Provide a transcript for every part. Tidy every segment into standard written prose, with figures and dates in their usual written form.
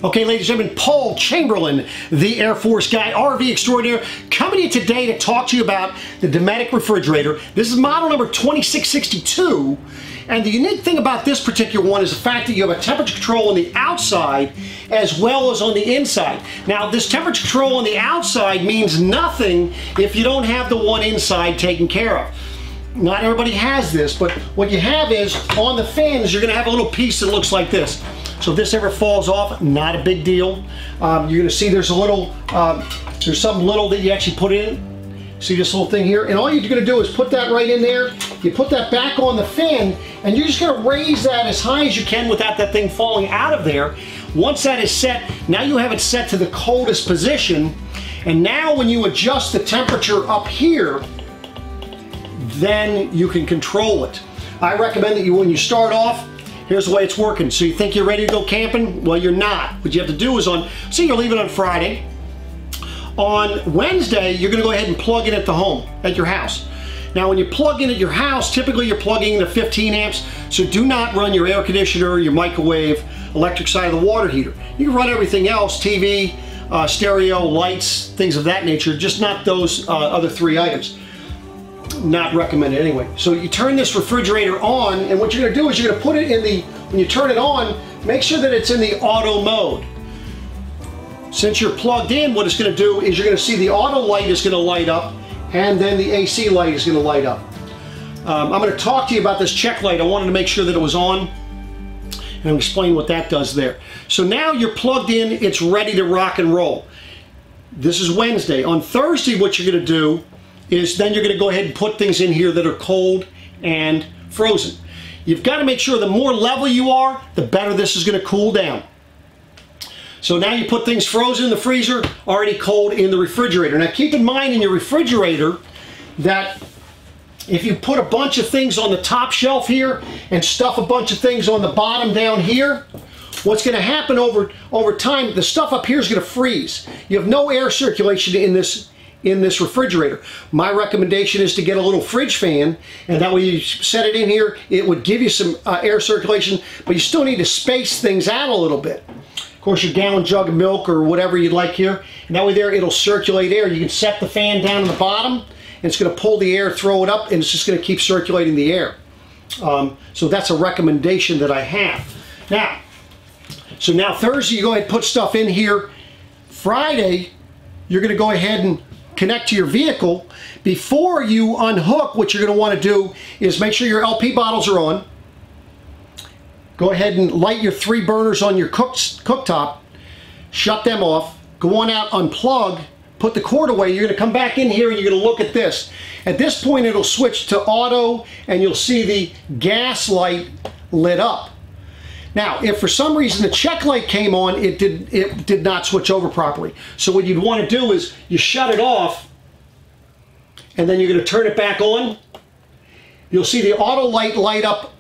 Okay, ladies and gentlemen, Paul Chamberlain, the Air Force guy, RV extraordinaire, coming to you today to talk to you about the Dometic refrigerator. This is model number 2662, and the unique thing about this particular one is the fact that you have a temperature control on the outside as well as on the inside. Now, this temperature control on the outside means nothing if you don't have the one inside taken care of. Not everybody has this, but what you have is on the fans, you're going to have a little piece that looks like this. So if this ever falls off, not a big deal. You're going to see there's a little, there's something little that you actually put in. See this little thing here? And all you're going to do is put that right in there. You put that back on the fan, and you're just going to raise that as high as you can without that thing falling out of there. Once that is set, now you have it set to the coldest position. And now when you adjust the temperature up here, then you can control it. I recommend that when you start off, here's the way it's working. So you think you're ready to go camping? Well, you're not. What you have to do is say you're leaving on Friday. On Wednesday, you're going to go ahead and plug in at the home, at your house. Now, when you plug in at your house, typically you're plugging in to 15 amps, so do not run your air conditioner, your microwave, electric side of the water heater. You can run everything else, TV, stereo, lights, things of that nature, just not those other three items. Not recommended anyway. So you turn this refrigerator on, and what you're going to do is you're going to put it in the, when you turn it on, make sure that it's in the auto mode. Since you're plugged in, what it's going to do is you're going to see the auto light is going to light up, and then the AC light is going to light up. I'm going to talk to you about this check light. I wanted to make sure that it was on, and I'll explain what that does there. So now you're plugged in, it's ready to rock and roll. This is Wednesday. On Thursday, what you're going to do is then you're going to go ahead and put things in here that are cold and frozen. You've got to make sure the more level you are, the better this is going to cool down. So now you put things frozen in the freezer, already cold in the refrigerator. Now keep in mind in your refrigerator that if you put a bunch of things on the top shelf here and stuff a bunch of things on the bottom down here, what's going to happen over time, the stuff up here is going to freeze. You have no air circulation in this refrigerator. My recommendation is to get a little fridge fan, and that way you set it in here, it would give you some air circulation, but you still need to space things out a little bit. Of course, your gallon jug of milk or whatever you'd like here, and that way there it'll circulate air. You can set the fan down in the bottom, and it's going to pull the air, throw it up, and it's just going to keep circulating the air. So that's a recommendation that I have. Now, so now Thursday you go ahead and put stuff in here. Friday, you're going to go ahead and connect to your vehicle. Before you unhook, what you're going to want to do is make sure your LP bottles are on. Go ahead and light your 3 burners on your cooktop. Shut them off. Go on out, unplug, put the cord away. You're going to come back in here and you're going to look at this. At this point, it'll switch to auto and you'll see the gas light lit up. Now, if for some reason the check light came on, it did not switch over properly. So what you'd want to do is you shut it off, and then you're going to turn it back on. You'll see the auto light light up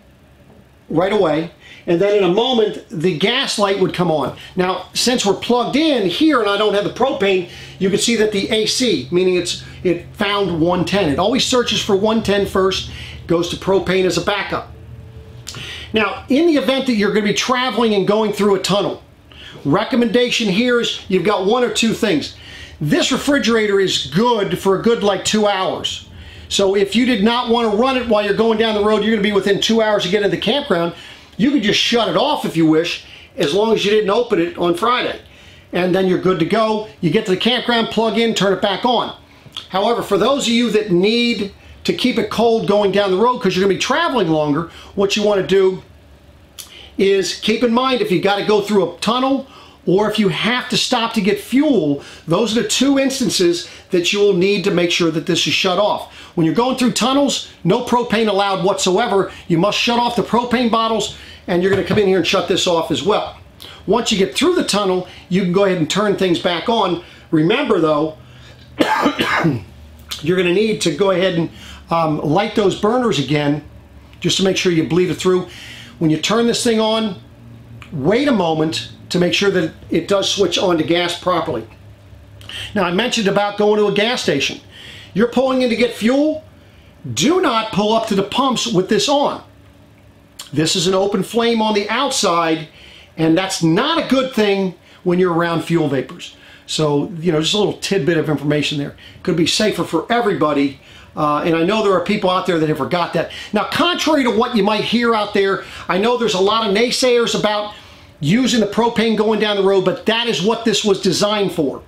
right away, and then in a moment the gas light would come on. Now, since we're plugged in here and I don't have the propane, you can see that the AC, meaning it found 110. It always searches for 110 first, goes to propane as a backup. Now, in the event that you're going to be traveling and going through a tunnel, recommendation here is you've got 1 or 2 things. This refrigerator is good for a good like 2 hours. So if you did not want to run it while you're going down the road, you're going to be within 2 hours to get into the campground, you could just shut it off if you wish, as long as you didn't open it on Friday. And then you're good to go. You get to the campground, plug in, turn it back on. However, for those of you that need to keep it cold going down the road because you're going to be traveling longer, what you want to do is keep in mind if you got to go through a tunnel or if you have to stop to get fuel, those are the 2 instances that you will need to make sure that this is shut off. When you're going through tunnels, no propane allowed whatsoever. You must shut off the propane bottles, and you're going to come in here and shut this off as well. Once you get through the tunnel, you can go ahead and turn things back on. Remember though, you're going to need to go ahead and light those burners again just to make sure you bleed it through. When you turn this thing on, wait a moment to make sure that it does switch on to gas properly. Now, I mentioned about going to a gas station. You're pulling in to get fuel. Do not pull up to the pumps with this on. This is an open flame on the outside, and that's not a good thing when you're around fuel vapors. So, you know, just a little tidbit of information there. Could be safer for everybody. And I know there are people out there that have forgot that. Now, contrary to what you might hear out there, I know there's a lot of naysayers about using the propane going down the road, but that is what this was designed for.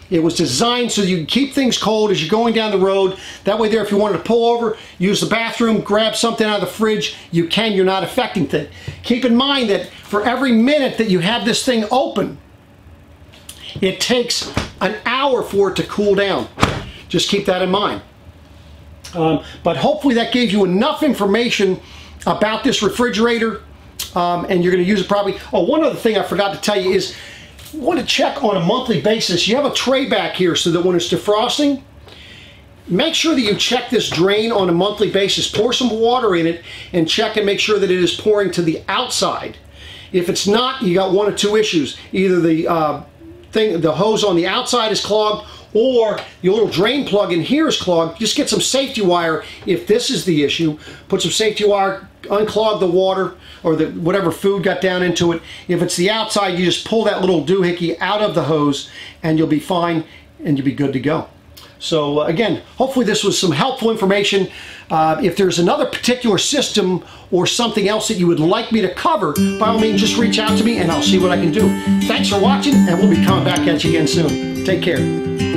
It was designed so you can keep things cold as you're going down the road. That way there, if you wanted to pull over, use the bathroom, grab something out of the fridge, you can. You're not affecting things. Keep in mind that for every minute that you have this thing open, it takes an hour for it to cool down. Just keep that in mind. But hopefully that gave you enough information about this refrigerator, and you're going to use it properly. Oh, one other thing I forgot to tell you is, you want to check on a monthly basis. You have a tray back here so that when it's defrosting, make sure that you check this drain on a monthly basis. Pour some water in it and check and make sure that it is pouring to the outside. If it's not, you got one of two issues. Either the hose on the outside is clogged, or your little drain plug in here is clogged. Just get some safety wire if this is the issue. Put some safety wire, unclog the water or whatever food got down into it. If it's the outside, you just pull that little doohickey out of the hose and you'll be fine and you'll be good to go. So again, hopefully this was some helpful information. If there's another particular system or something else that you would like me to cover, by all means just reach out to me and I'll see what I can do. Thanks for watching, and we'll be coming back at you again soon. Take care.